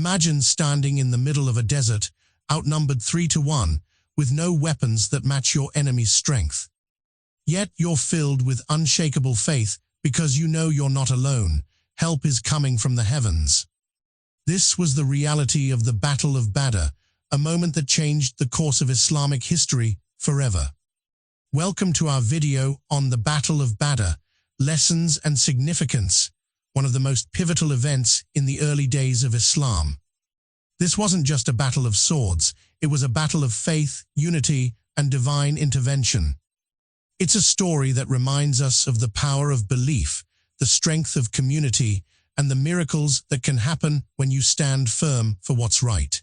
Imagine standing in the middle of a desert, outnumbered 3-1, with no weapons that match your enemy's strength. Yet you're filled with unshakable faith because you know you're not alone. Help is coming from the heavens. This was the reality of the Battle of Badr, a moment that changed the course of Islamic history forever. Welcome to our video on the Battle of Badr, Lessons and Significance, one of the most pivotal events in the early days of Islam. This wasn't just a battle of swords, it was a battle of faith, unity, and divine intervention. It's a story that reminds us of the power of belief, the strength of community, and the miracles that can happen when you stand firm for what's right.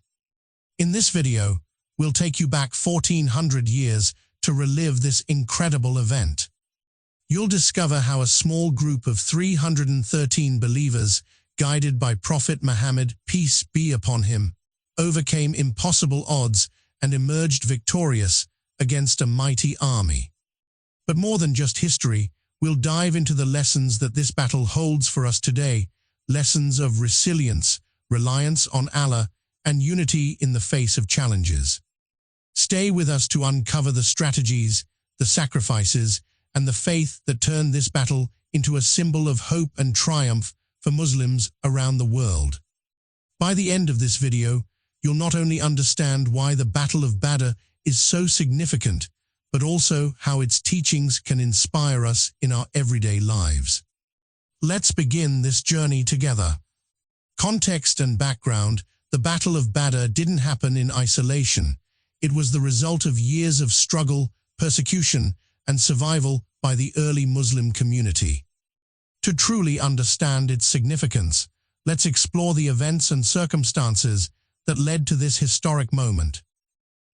In this video, we'll take you back 1400 years to relive this incredible event. You'll discover how a small group of 313 believers, guided by Prophet Muhammad, peace be upon him, overcame impossible odds and emerged victorious against a mighty army. But more than just history, we'll dive into the lessons that this battle holds for us today, lessons of resilience, reliance on Allah, and unity in the face of challenges. Stay with us to uncover the strategies, the sacrifices, and the faith that turned this battle into a symbol of hope and triumph for Muslims around the world. By the end of this video, you'll not only understand why the Battle of Badr is so significant, but also how its teachings can inspire us in our everyday lives. Let's begin this journey together. Context and background: the Battle of Badr didn't happen in isolation. It was the result of years of struggle, persecution, and survival by the early Muslim community. To truly understand its significance, let's explore the events and circumstances that led to this historic moment.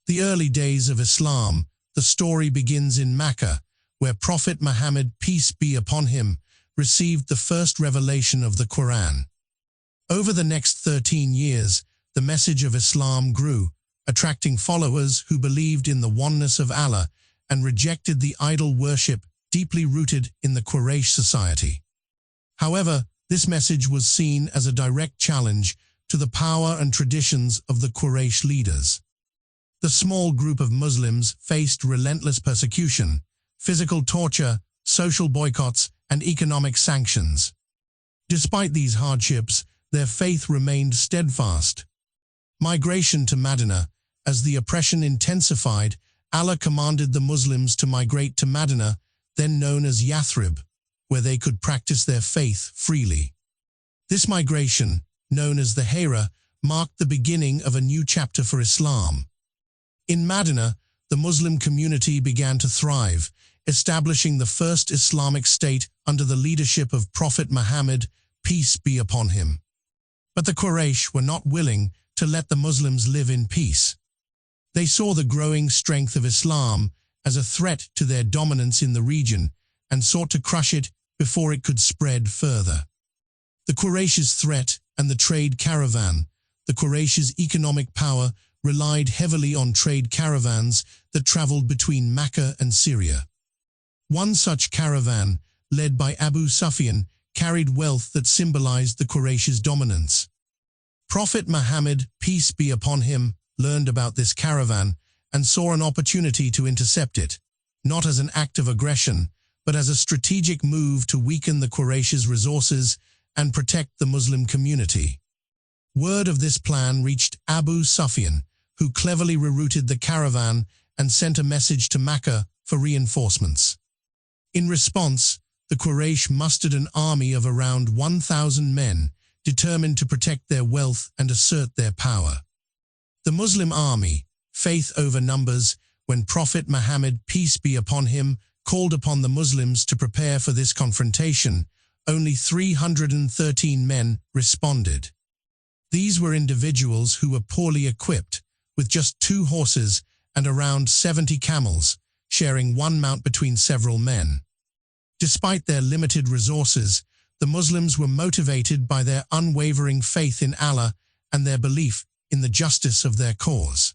The early days of Islam. The story begins in Mecca, where Prophet Muhammad, peace be upon him, received the first revelation of the Quran. Over the next 13 years, the message of Islam grew, attracting followers who believed in the oneness of Allah and rejected the idol worship deeply rooted in the Quraysh society. However, this message was seen as a direct challenge to the power and traditions of the Quraysh leaders. The small group of Muslims faced relentless persecution, physical torture, social boycotts, and economic sanctions. Despite these hardships, their faith remained steadfast. Migration to Medina. As the oppression intensified, Allah commanded the Muslims to migrate to Medina, then known as Yathrib, where they could practice their faith freely. This migration, known as the Hijra, marked the beginning of a new chapter for Islam. In Medina, the Muslim community began to thrive, establishing the first Islamic state under the leadership of Prophet Muhammad, peace be upon him. But the Quraysh were not willing to let the Muslims live in peace. They saw the growing strength of Islam as a threat to their dominance in the region and sought to crush it before it could spread further. The Quraysh's threat and the trade caravan. The Quraysh's economic power relied heavily on trade caravans that traveled between Mecca and Syria. One such caravan, led by Abu Sufyan, carried wealth that symbolized the Quraysh's dominance. Prophet Muhammad, peace be upon him, learned about this caravan and saw an opportunity to intercept it, not as an act of aggression, but as a strategic move to weaken the Quraysh's resources and protect the Muslim community. Word of this plan reached Abu Sufyan, who cleverly rerouted the caravan and sent a message to Mecca for reinforcements. In response, the Quraysh mustered an army of around 1,000 men, determined to protect their wealth and assert their power. The Muslim army, faith over numbers, when Prophet Muhammad, peace be upon him, called upon the Muslims to prepare for this confrontation, only 313 men responded. These were individuals who were poorly equipped, with just 2 horses and around 70 camels, sharing one mount between several men. Despite their limited resources, the Muslims were motivated by their unwavering faith in Allah and their belief in the justice of their cause.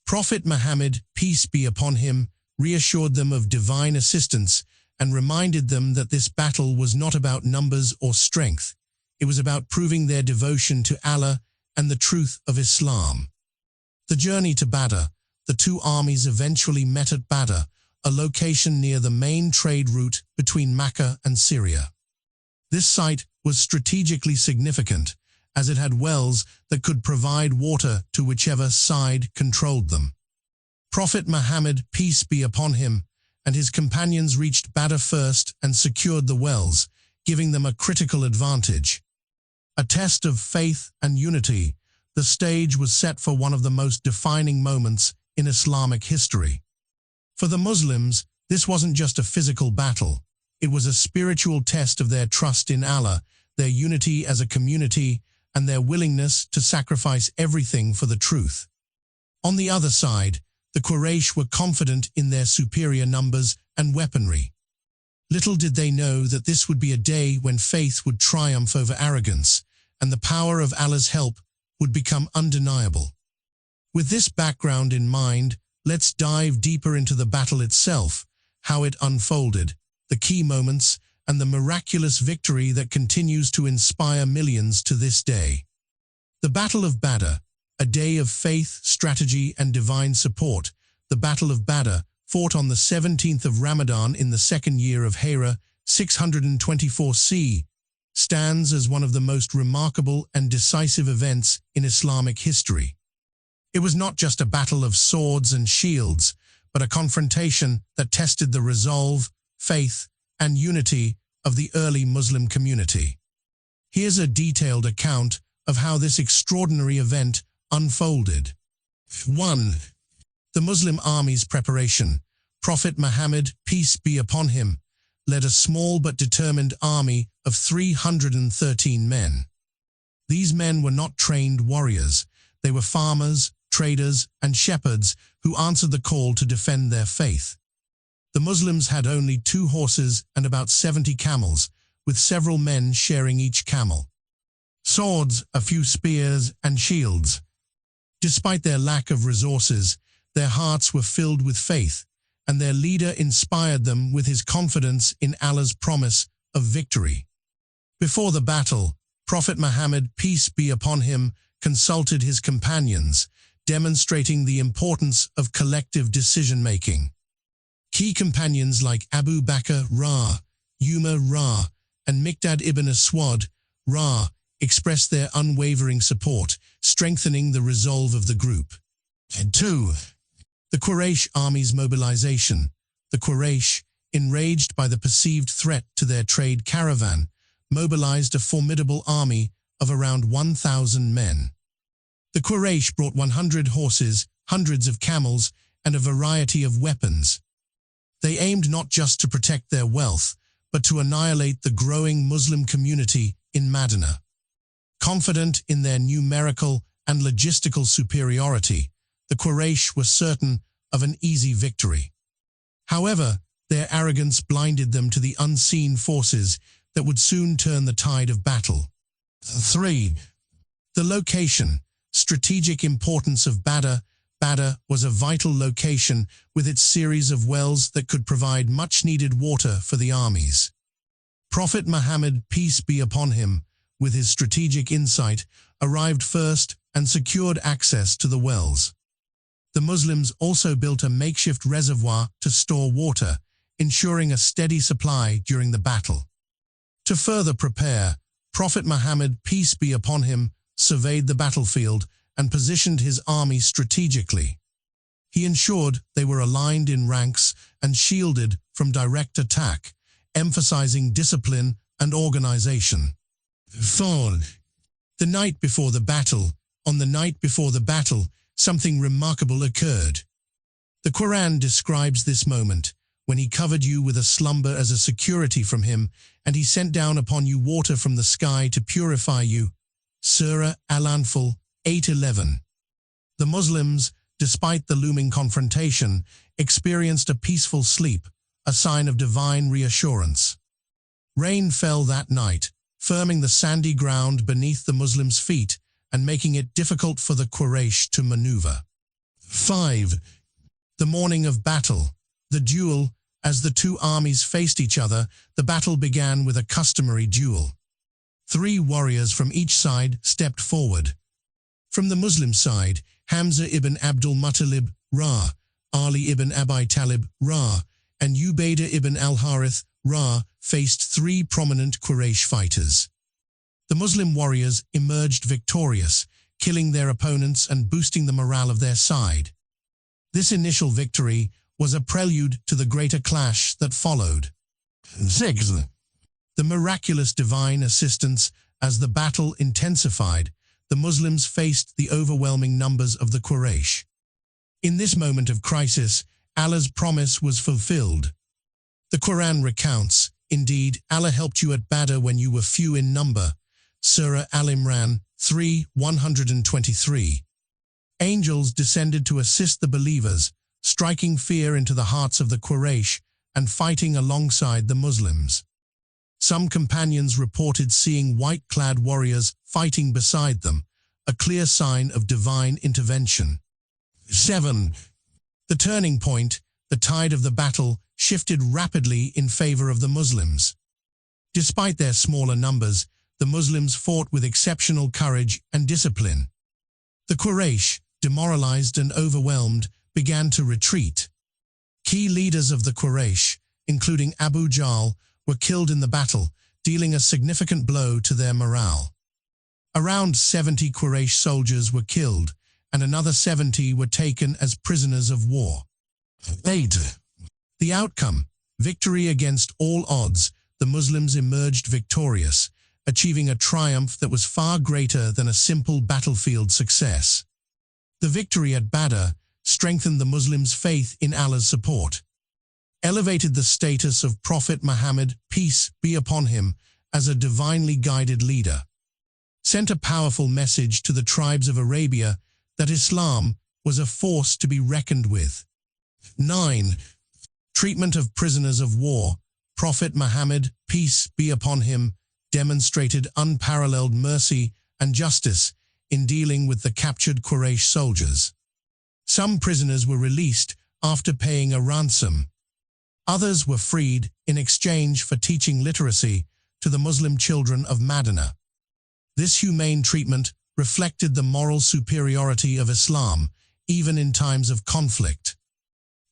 Prophet Muhammad, peace be upon him, reassured them of divine assistance and reminded them that this battle was not about numbers or strength. It was about proving their devotion to Allah and the truth of Islam. The journey to Badr. The two armies eventually met at Badr, a location near the main trade route between Mecca and Syria. This site was strategically significant, as it had wells that could provide water to whichever side controlled them. Prophet Muhammad, peace be upon him, and his companions reached Badr first and secured the wells, giving them a critical advantage. A test of faith and unity, the stage was set for one of the most defining moments in Islamic history. For the Muslims, this wasn't just a physical battle. It was a spiritual test of their trust in Allah, their unity as a community, and their willingness to sacrifice everything for the truth. On the other side, the Quraysh were confident in their superior numbers and weaponry. Little did they know that this would be a day when faith would triumph over arrogance, and the power of Allah's help would become undeniable. With this background in mind, let's dive deeper into the battle itself, how it unfolded, the key moments, and the miraculous victory that continues to inspire millions to this day. The Battle of Badr, a day of faith, strategy, and divine support. The Battle of Badr, fought on the 17th of Ramadan in the second year of Hijra, 624 C, stands as one of the most remarkable and decisive events in Islamic history. It was not just a battle of swords and shields, but a confrontation that tested the resolve, faith, and unity of the early Muslim community. Here's a detailed account of how this extraordinary event unfolded. 1. The Muslim army's preparation. Prophet Muhammad, peace be upon him, led a small but determined army of 313 men. These men were not trained warriors. They were farmers, traders, and shepherds who answered the call to defend their faith. The Muslims had only 2 horses and about 70 camels, with several men sharing each camel. Swords, a few spears, and shields. Despite their lack of resources, their hearts were filled with faith, and their leader inspired them with his confidence in Allah's promise of victory. Before the battle, Prophet Muhammad, peace be upon him, consulted his companions, demonstrating the importance of collective decision-making. Key companions like Abu Bakr Ra, Umar Ra, and Miqdad ibn Aswad Ra expressed their unwavering support, strengthening the resolve of the group. 2. The Quraysh army's mobilization. The Quraysh, enraged by the perceived threat to their trade caravan, mobilized a formidable army of around 1,000 men. The Quraysh brought 100 horses, hundreds of camels, and a variety of weapons. They aimed not just to protect their wealth, but to annihilate the growing Muslim community in Medina. Confident in their numerical and logistical superiority, the Quraysh were certain of an easy victory. However, their arrogance blinded them to the unseen forces that would soon turn the tide of battle. 3. The location. Strategic importance of Badr. Badr was a vital location with its series of wells that could provide much-needed water for the armies. Prophet Muhammad, peace be upon him, with his strategic insight, arrived first and secured access to the wells. The Muslims also built a makeshift reservoir to store water, ensuring a steady supply during the battle. To further prepare, Prophet Muhammad, peace be upon him, surveyed the battlefield and positioned his army strategically. He ensured they were aligned in ranks and shielded from direct attack, emphasizing discipline and organization. 4. The night before the battle. On the night before the battle, something remarkable occurred. The Quran describes this moment, when he covered you with a slumber as a security from him, and he sent down upon you water from the sky to purify you. Surah Al-Anfal 8:11. The Muslims, despite the looming confrontation, experienced a peaceful sleep, a sign of divine reassurance. Rain fell that night, firming the sandy ground beneath the Muslims' feet and making it difficult for the Quraysh to maneuver. 5. The morning of battle. The duel. As the two armies faced each other, the battle began with a customary duel. 3 warriors from each side stepped forward. From the Muslim side, Hamza ibn Abdul Muttalib, Ra, Ali ibn Abi Talib, Ra, and Ubaydah ibn al-Harith, Ra, faced three prominent Quraysh fighters. The Muslim warriors emerged victorious, killing their opponents and boosting the morale of their side. This initial victory was a prelude to the greater clash that followed. 6. The miraculous divine assistance. As the battle intensified, the Muslims faced the overwhelming numbers of the Quraysh. In this moment of crisis, Allah's promise was fulfilled. The Quran recounts, "Indeed, Allah helped you at Badr when you were few in number." Surah Al-Imran 3:123. Angels descended to assist the believers, striking fear into the hearts of the Quraysh and fighting alongside the Muslims. Some companions reported seeing white-clad warriors fighting beside them, a clear sign of divine intervention. 7. The turning point, the tide of the battle shifted rapidly in favor of the Muslims. Despite their smaller numbers, the Muslims fought with exceptional courage and discipline. The Quraysh, demoralized and overwhelmed, began to retreat. Key leaders of the Quraysh, including Abu Jahl, were killed in the battle, dealing a significant blow to their morale. Around 70 Quraysh soldiers were killed, and another 70 were taken as prisoners of war. 8. The outcome: victory against all odds, the Muslims emerged victorious, achieving a triumph that was far greater than a simple battlefield success. The victory at Badr strengthened the Muslims' faith in Allah's support, elevated the status of Prophet Muhammad, peace be upon him, as a divinely guided leader, sent a powerful message to the tribes of Arabia that Islam was a force to be reckoned with. 9. Treatment of prisoners of war. Prophet Muhammad, peace be upon him, demonstrated unparalleled mercy and justice in dealing with the captured Quraysh soldiers. Some prisoners were released after paying a ransom. Others were freed in exchange for teaching literacy to the Muslim children of Medina. This humane treatment reflected the moral superiority of Islam, even in times of conflict.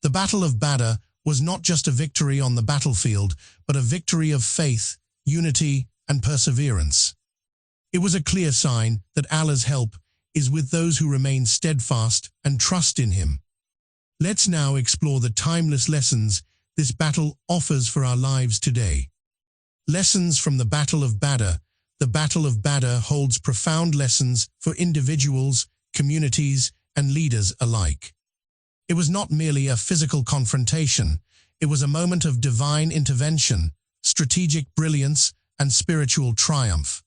The Battle of Badr was not just a victory on the battlefield, but a victory of faith, unity, and perseverance. It was a clear sign that Allah's help is with those who remain steadfast and trust in Him. Let's now explore the timeless lessons this battle offers for our lives today. Lessons from the Battle of Badr. The Battle of Badr holds profound lessons for individuals, communities, and leaders alike. It was not merely a physical confrontation, it was a moment of divine intervention, strategic brilliance, and spiritual triumph.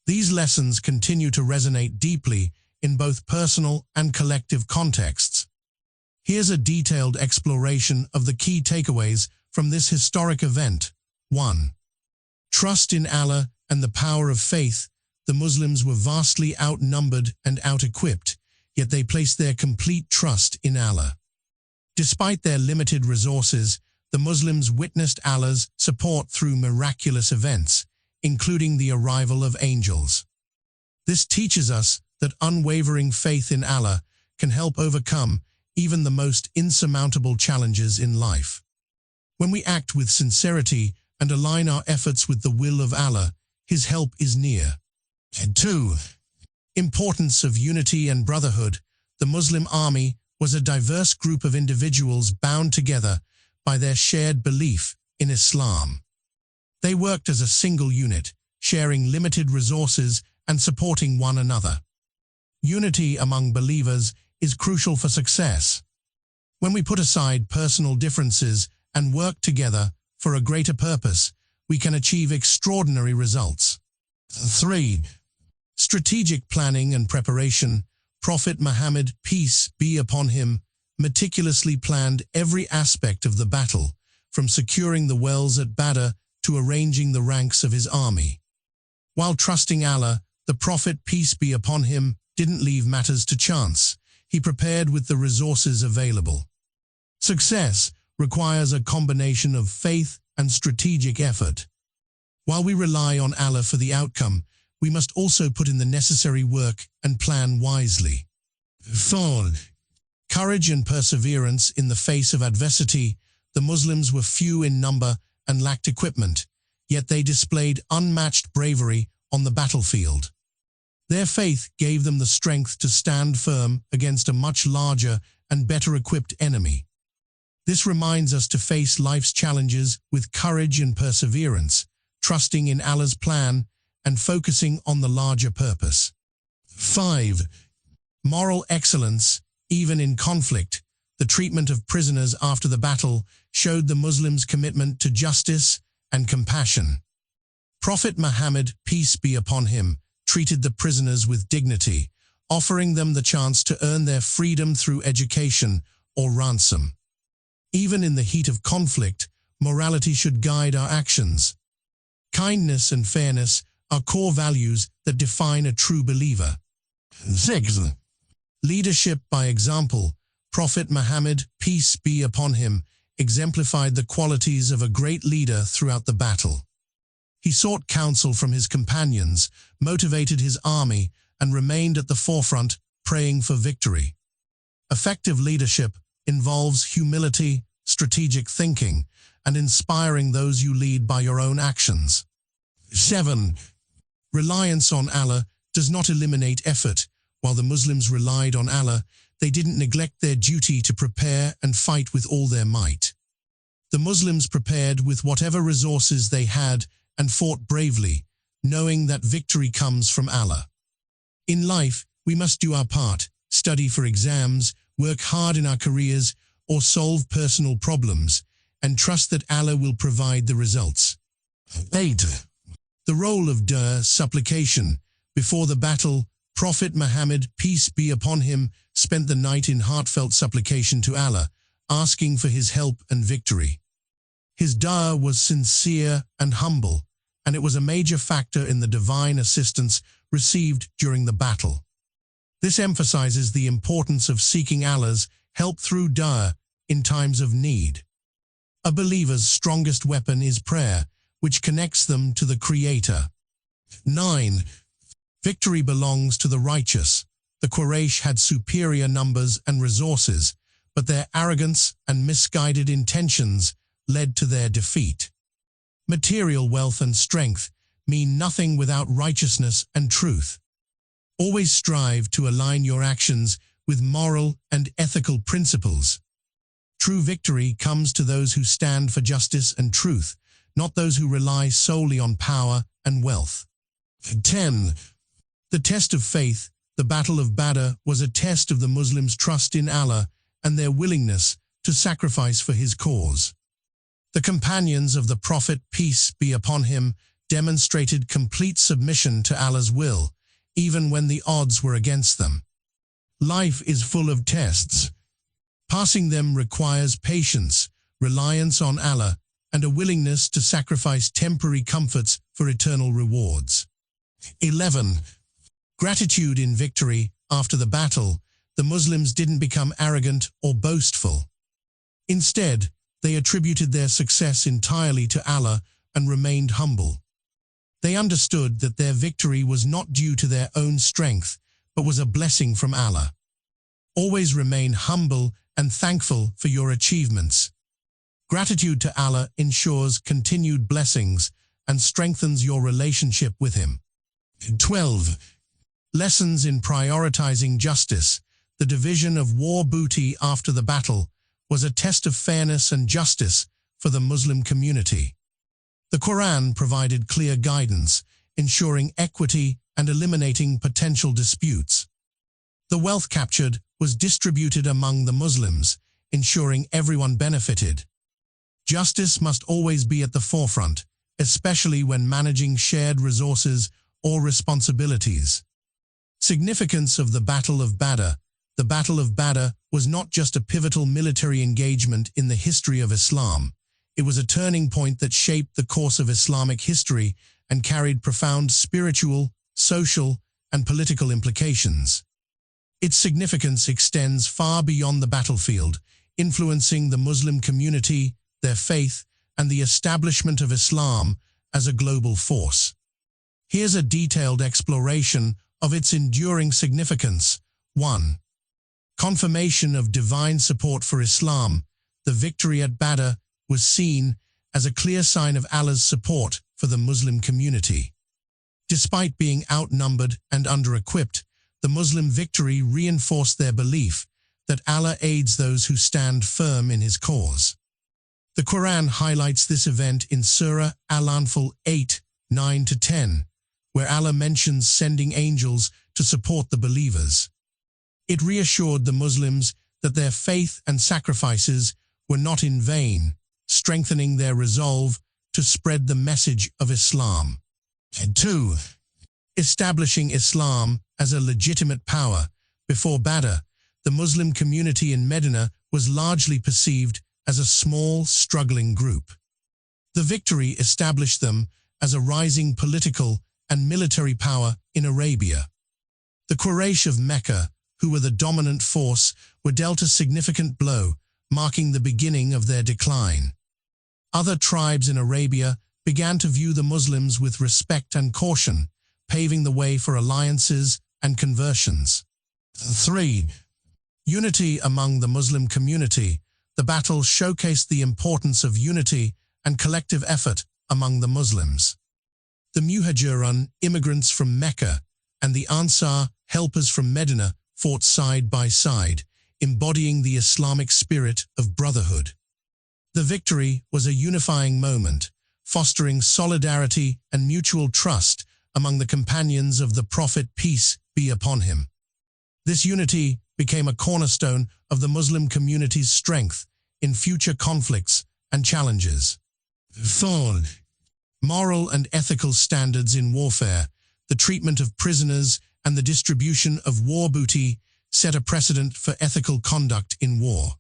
These lessons continue to resonate deeply in both personal and collective contexts. Here's a detailed exploration of the key takeaways from this historic event. 1. Trust in Allah and the power of faith. The Muslims were vastly outnumbered and out-equipped, yet they placed their complete trust in Allah. Despite their limited resources, the Muslims witnessed Allah's support through miraculous events, including the arrival of angels. This teaches us that unwavering faith in Allah can help overcome even the most insurmountable challenges in life. When we act with sincerity and align our efforts with the will of Allah, His help is near. 2. Importance of unity and brotherhood. The Muslim army was a diverse group of individuals bound together by their shared belief in Islam. They worked as a single unit, sharing limited resources and supporting one another. Unity among believers is crucial for success. When we put aside personal differences and work together for a greater purpose, we can achieve extraordinary results. 3. Strategic planning and preparation. Prophet Muhammad, peace be upon him, meticulously planned every aspect of the battle, from securing the wells at Badr to arranging the ranks of his army. While trusting Allah, the Prophet, peace be upon him, didn't leave matters to chance. He prepared with the resources available. Success requires a combination of faith and strategic effort. While we rely on Allah for the outcome, we must also put in the necessary work and plan wisely. 4. Courage and perseverance in the face of adversity. The Muslims were few in number and lacked equipment, yet they displayed unmatched bravery on the battlefield. Their faith gave them the strength to stand firm against a much larger and better equipped enemy. This reminds us to face life's challenges with courage and perseverance, trusting in Allah's plan and focusing on the larger purpose. 5. Moral excellence, even in conflict. The treatment of prisoners after the battle showed the Muslims' commitment to justice and compassion. Prophet Muhammad, peace be upon him, treated the prisoners with dignity, offering them the chance to earn their freedom through education or ransom. Even in the heat of conflict, morality should guide our actions. Kindness and fairness are core values that define a true believer. 6. Leadership by example. Prophet Muhammad, peace be upon him, exemplified the qualities of a great leader throughout the battle. He sought counsel from his companions, motivated his army, and remained at the forefront, praying for victory. Effective leadership involves humility, strategic thinking, and inspiring those you lead by your own actions. 7. Reliance on Allah does not eliminate effort. While the Muslims relied on Allah, they didn't neglect their duty to prepare and fight with all their might. The Muslims prepared with whatever resources they had and fought bravely, knowing that victory comes from Allah. In life, we must do our part, study for exams, work hard in our careers, or solve personal problems, and trust that Allah will provide the results. 8. The role of dua, supplication. Before the battle, Prophet Muhammad, peace be upon him, spent the night in heartfelt supplication to Allah, asking for his help and victory. His dua was sincere and humble, and it was a major factor in the divine assistance received during the battle. This emphasizes the importance of seeking Allah's help through dua in times of need. A believer's strongest weapon is prayer, which connects them to the Creator. 9. Victory belongs to the righteous. The Quraysh had superior numbers and resources, but their arrogance and misguided intentions led to their defeat. Material wealth and strength mean nothing without righteousness and truth. Always strive to align your actions with moral and ethical principles. True victory comes to those who stand for justice and truth, not those who rely solely on power and wealth. 10. The test of faith. The Battle of Badr was a test of the Muslims' trust in Allah and their willingness to sacrifice for his cause. The companions of the Prophet, peace be upon him, demonstrated complete submission to Allah's will, even when the odds were against them. Life is full of tests. Passing them requires patience, reliance on Allah, and a willingness to sacrifice temporary comforts for eternal rewards. 11. Gratitude in victory. After the battle, the Muslims didn't become arrogant or boastful. Instead, they attributed their success entirely to Allah and remained humble. They understood that their victory was not due to their own strength, but was a blessing from Allah. Always remain humble and thankful for your achievements. Gratitude to Allah ensures continued blessings and strengthens your relationship with Him. 12. Lessons in prioritizing justice. The division of war booty after the battle was a test of fairness and justice for the Muslim community. The Quran provided clear guidance, ensuring equity and eliminating potential disputes. The wealth captured was distributed among the Muslims, ensuring everyone benefited. Justice must always be at the forefront, especially when managing shared resources or responsibilities. Significance of the Battle of Badr. The Battle of Badr was not just a pivotal military engagement in the history of Islam. It was a turning point that shaped the course of Islamic history and carried profound spiritual, social, and political implications. Its significance extends far beyond the battlefield, influencing the Muslim community, their faith, and the establishment of Islam as a global force. Here's a detailed exploration of its enduring significance. 1. Confirmation of divine support for Islam. The victory at Badr was seen as a clear sign of Allah's support for the Muslim community. Despite being outnumbered and under-equipped, the Muslim victory reinforced their belief that Allah aids those who stand firm in His cause. The Quran highlights this event in Surah Al-Anfal 8, 9-10, where Allah mentions sending angels to support the believers. It reassured the Muslims that their faith and sacrifices were not in vain, strengthening their resolve to spread the message of Islam. 2. Establishing Islam as a legitimate power. Before Badr, the Muslim community in Medina was largely perceived as a small, struggling group. The victory established them as a rising political and military power in Arabia. The Quraysh of Mecca, who were the dominant force, were dealt a significant blow, marking the beginning of their decline. Other tribes in Arabia began to view the Muslims with respect and caution, paving the way for alliances and conversions. 3. Unity among the Muslim community. The battle showcased the importance of unity and collective effort among the Muslims. The Muhajirun, immigrants from Mecca, and the Ansar, helpers from Medina, fought side by side, embodying the Islamic spirit of brotherhood. The victory was a unifying moment, fostering solidarity and mutual trust among the companions of the Prophet, peace be upon him. This unity became a cornerstone of the Muslim community's strength in future conflicts and challenges. 4. Moral and ethical standards in warfare. The treatment of prisoners and the distribution of war booty set a precedent for ethical conduct in war.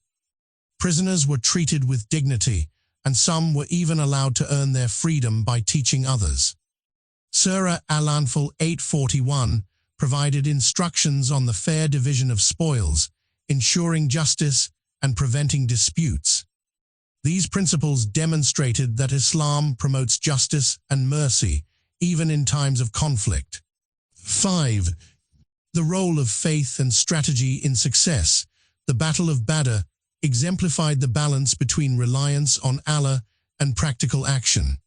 Prisoners were treated with dignity, and some were even allowed to earn their freedom by teaching others. Surah Al-Anfal 8:41 provided instructions on the fair division of spoils, ensuring justice and preventing disputes. These principles demonstrated that Islam promotes justice and mercy, even in times of conflict. 5. The role of faith and strategy in success. The Battle of Badr exemplified the balance between reliance on Allah and practical action.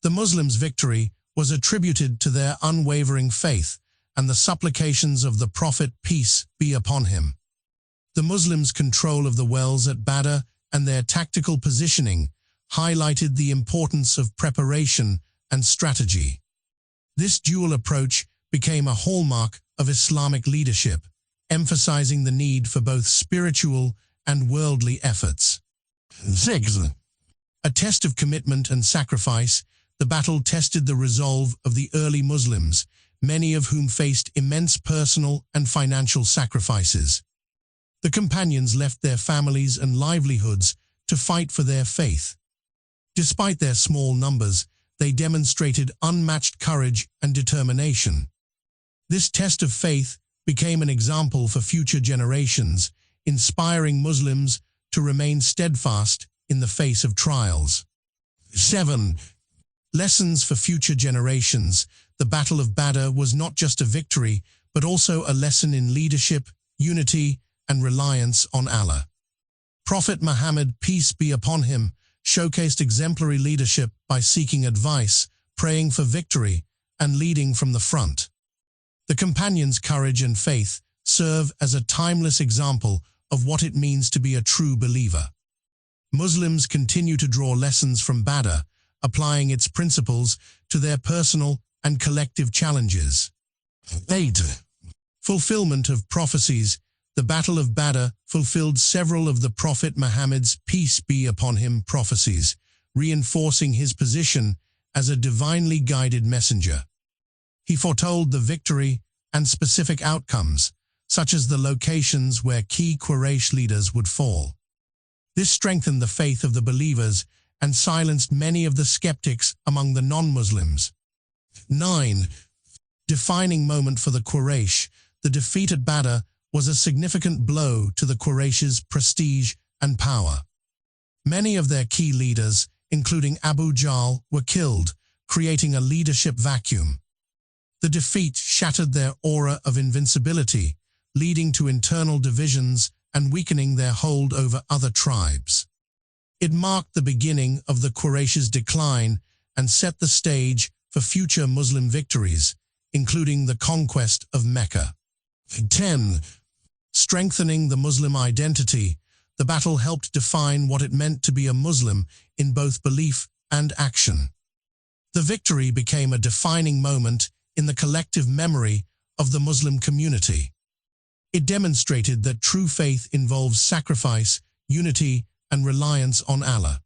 The Muslims' victory was attributed to their unwavering faith and the supplications of the Prophet, peace be upon him. The Muslims' control of the wells at Badr and their tactical positioning highlighted the importance of preparation and strategy. This dual approach became a hallmark of Islamic leadership, emphasizing the need for both spiritual and worldly efforts. 6. A test of commitment and sacrifice. The battle tested the resolve of the early Muslims, many of whom faced immense personal and financial sacrifices. The companions left their families and livelihoods to fight for their faith. Despite their small numbers, they demonstrated unmatched courage and determination. This test of faith became an example for future generations, inspiring Muslims to remain steadfast in the face of trials. 7. Lessons for future generations. The Battle of Badr was not just a victory, but also a lesson in leadership, unity, and reliance on Allah. Prophet Muhammad, peace be upon him, showcased exemplary leadership by seeking advice, praying for victory, and leading from the front. The companions' courage and faith serve as a timeless example of what it means to be a true believer. Muslims continue to draw lessons from Badr, applying its principles to their personal and collective challenges. 8. Fulfillment of prophecies. The Battle of Badr fulfilled several of the Prophet Muhammad's, peace be upon him, prophecies, reinforcing his position as a divinely guided messenger. He foretold the victory and specific outcomes, such as the locations where key Quraysh leaders would fall. This strengthened the faith of the believers and silenced many of the skeptics among the non-Muslims. 9. Defining moment for the Quraysh. The defeat at Badr was a significant blow to the Quraysh's prestige and power. Many of their key leaders, including Abu Jahl, were killed, creating a leadership vacuum. The defeat shattered their aura of invincibility, leading to internal divisions and weakening their hold over other tribes. It marked the beginning of the Quraysh's decline and set the stage for future Muslim victories, including the conquest of Mecca. 10. Strengthening the Muslim identity, the battle helped define what it meant to be a Muslim in both belief and action. The victory became a defining moment in the collective memory of the Muslim community. It demonstrated that true faith involves sacrifice, unity, and reliance on Allah.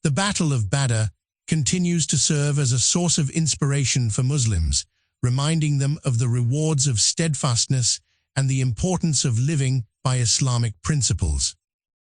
The Battle of Badr continues to serve as a source of inspiration for Muslims, reminding them of the rewards of steadfastness and the importance of living by Islamic principles.